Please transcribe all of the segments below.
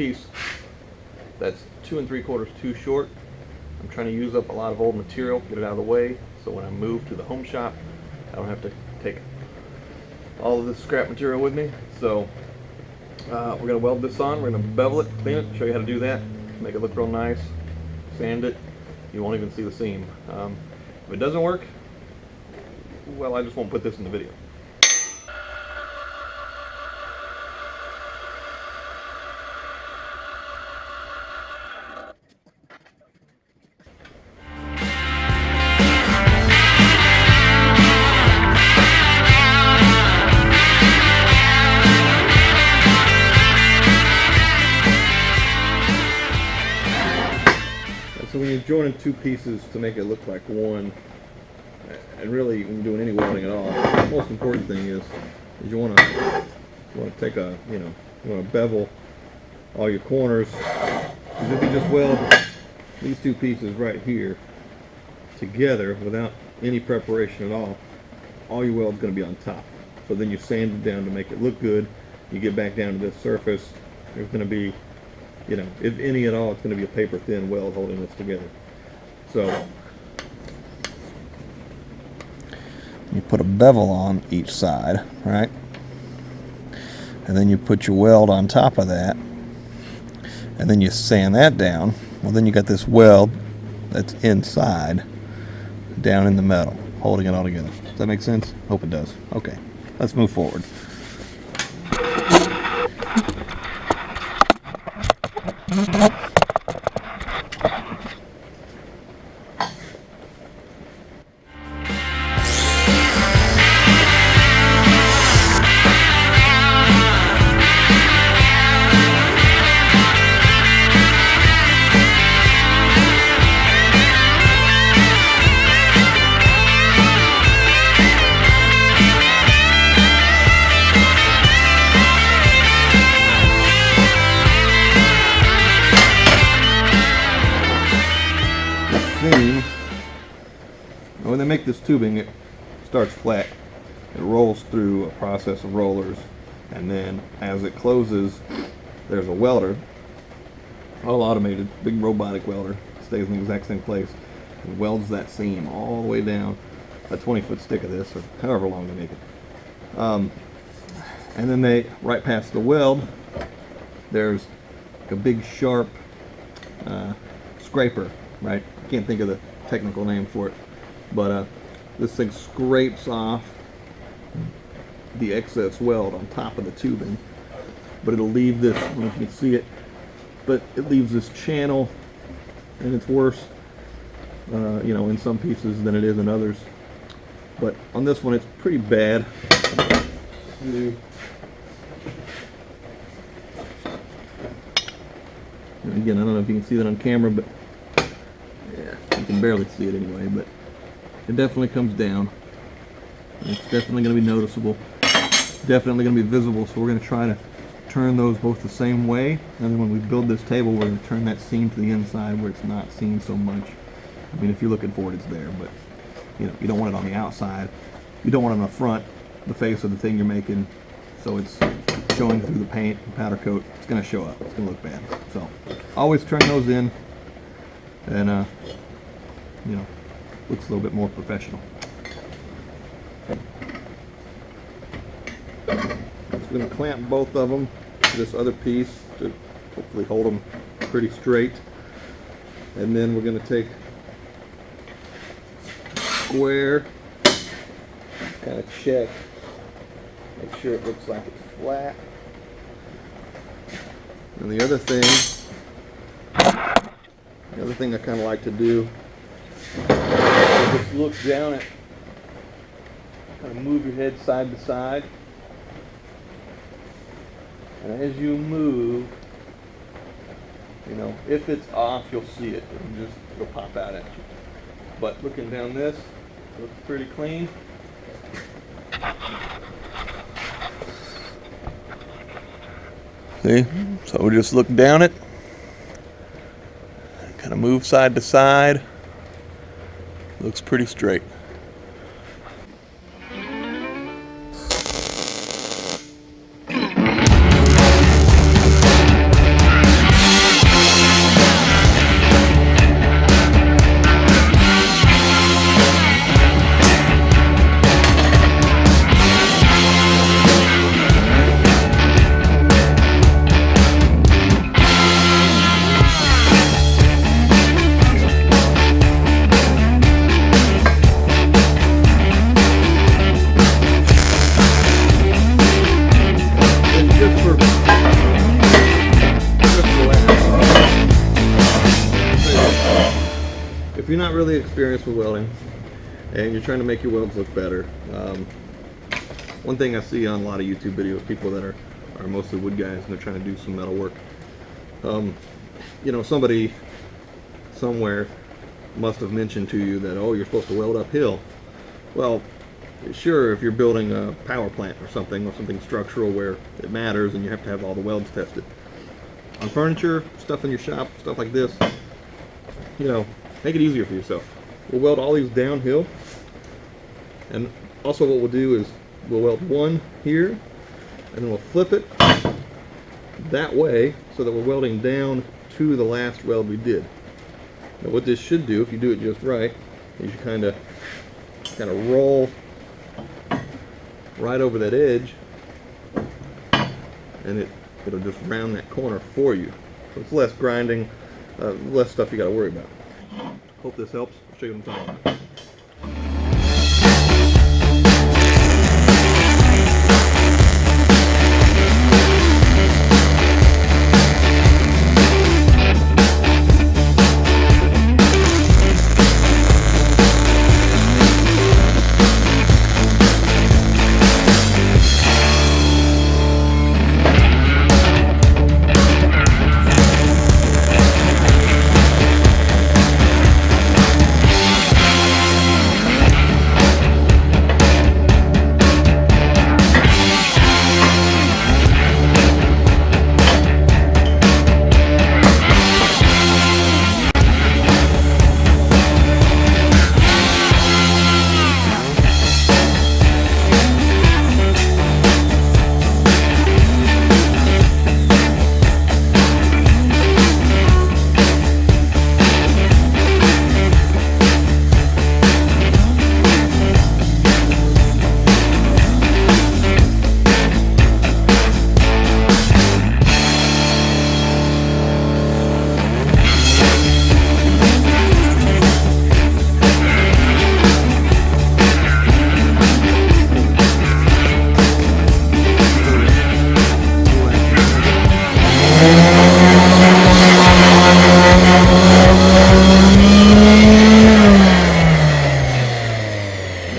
piece that's 2 3/4 too short. I'm trying to use up a lot of old material, get it out of the way, so when I move to the home shop, I don't have to take all of this scrap material with me. So we're going to weld this on, we're going to bevel it, clean it, show you how to do that, make it look real nice, sand it, you won't even see the seam. If it doesn't work, well, I just won't put this in the video. So when you're joining two pieces to make it look like one, and really when you're doing any welding at all, the most important thing is you want to take a, you want to bevel all your corners. Because if you just weld these two pieces right here together without any preparation at all your weld's going to be on top. So then you sand it down to make it look good. You get back down to this surface, there's going to be, if any at all, it's going to be a paper thin weld holding this together. So you put a bevel on each side, right? And then you put your weld on top of that, and then you sand that down. Well, then you got this weld that's inside, down in the metal, holding it all together. Does that make sense? Hope it does. Okay, let's move forward. When they make this tubing, it starts flat. It rolls through a process of rollers, and then as it closes, there's a welder, all automated, big robotic welder, stays in the exact same place and welds that seam all the way down a 20-foot stick of this, or however long they make it. And then right past the weld, there's a big sharp scraper, right? I can't think of the technical name for it, but this thing scrapes off the excess weld on top of the tubing, but it'll leave this, I don't know if you can see it, but it leaves this channel, and it's worse in some pieces than it is in others, but on this one it's pretty bad. And again, I don't know if you can see that on camera, but yeah, you can barely see it anyway, but it definitely comes down. It's definitely going to be noticeable, definitely going to be visible, so we're going to try to turn those both the same way, and then when we build this table, we're going to turn that seam to the inside where it's not seen so much. I mean, if you're looking for it, it's there, but you don't want it on the outside. You don't want it on the front, the face of the thing you're making, so it's showing through the paint, the powder coat. It's going to show up. It's going to look bad. So always turn those in, and looks a little bit more professional. So we're going to clamp both of them to this other piece to hopefully hold them pretty straight, and then we're going to take a square, kind of check, make sure it looks like it's flat. And the other thing I kind of like to do is just look down at, kind of move your head side to side, and as you move, if it's off, you'll see it. It'll pop out at you. But looking down this, it looks pretty clean. See? So we just look down it, kind of move side to side. Looks pretty straight. experience with welding and you're trying to make your welds look better, one thing I see on a lot of YouTube videos, people that are mostly wood guys and they're trying to do some metal work, you know, somebody somewhere must have mentioned to you that, oh, you're supposed to weld uphill. Well, sure, if you're building a power plant or something structural where it matters and you have to have all the welds tested. On furniture, stuff in your shop, stuff like this, you know, make it easier for yourself. We'll weld all these downhill, and also what we'll do is we'll weld one here, and then we'll flip it that way so that we're welding down to the last weld we did. Now what this should do, if you do it just right, is you kind of roll right over that edge, and it'll just round that corner for you. So it's less grinding, less stuff you got to worry about. Hope this helps. I'll show you what I'm talking about.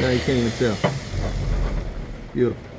Now you can't even tell. Beautiful.